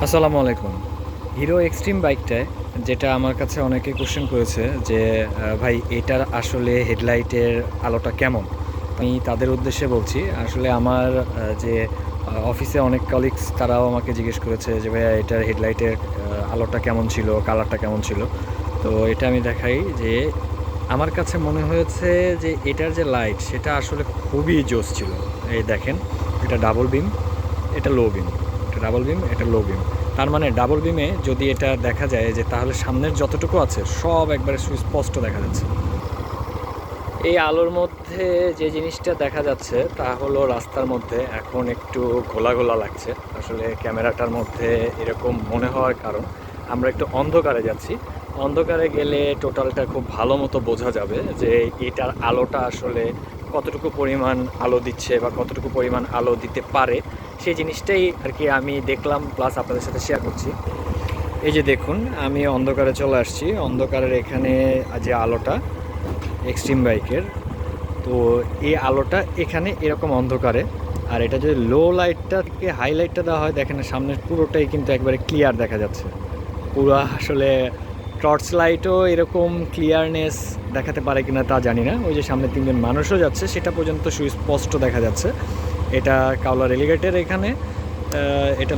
আসসালামু আলাইকুম। Hero extreme বাইকটায় যেটা আমার কাছে অনেকে কোশ্চেন করেছে যে ভাই এটার আসলে হেডলাইটের আলোটা কেমন? আমি তাদের উদ্দেশ্যে বলছি আসলে আমার যে অফিসে অনেক কলিগস তারাও আমাকে জিজ্ঞেস করেছে যে ভাইয়া এটার হেডলাইটের আলোটা কেমন ছিল, কালারটা কেমন ছিল? তো এটা আমি দেখাই যে আমার কাছে মনে হয়েছে যে এটার যে লাইট সেটা আসলে খুবই জোস ছিল। এই দেখেন, এটা ডাবল বিম, এটা লো বিম, এটা ডাবল বিম, এটা লো বিম। তার মানে ডাবল বিমে যদি এটা দেখা যায় যে তাহলে সামনের যতটুকু আছে সব একবারে সুস্পষ্ট দেখা যাচ্ছে। এই আলোর মধ্যে যে জিনিসটা দেখা যাচ্ছে তা হলো রাস্তার মধ্যে এখন একটু ঘোলা ঘোলা লাগছে। আসলে ক্যামেরাটার মধ্যে এরকম মনে হওয়ার কারণ আমরা একটু অন্ধকারে যাচ্ছি। অন্ধকারে গেলে টোটালটা খুব ভালো মতো বোঝা যাবে যে এটার আলোটা আসলে কতটুকু পরিমাণ আলো দিচ্ছে বা কতটুকু পরিমাণ আলো দিতে পারে, সেই জিনিসটাই আর কি আমি দেখলাম, প্লাস আপনাদের সাথে শেয়ার করছি। এই যে দেখুন, আমি অন্ধকারে চলে আসছি। অন্ধকারের এখানে যে আলোটা এক্সট্রিম বাইকের, তো এই আলোটা এখানে এরকম অন্ধকারে, আর এটা যদি লো লাইটটা থেকে হাই লাইটটা দেওয়া হয়, দেখেন সামনের পুরোটাই কিন্তু একবারে ক্লিয়ার দেখা যাচ্ছে। পুরো আসলে টর্চ লাইটও এরকম ক্লিয়ারনেস দেখাতে পারে কিনা তা জানি না। ওই যে সামনে তিনজন মানুষও যাচ্ছে, সেটা পর্যন্ত সুস্পষ্ট দেখা যাচ্ছে। এটা কাওলা রেলিগেটের এখানে এটা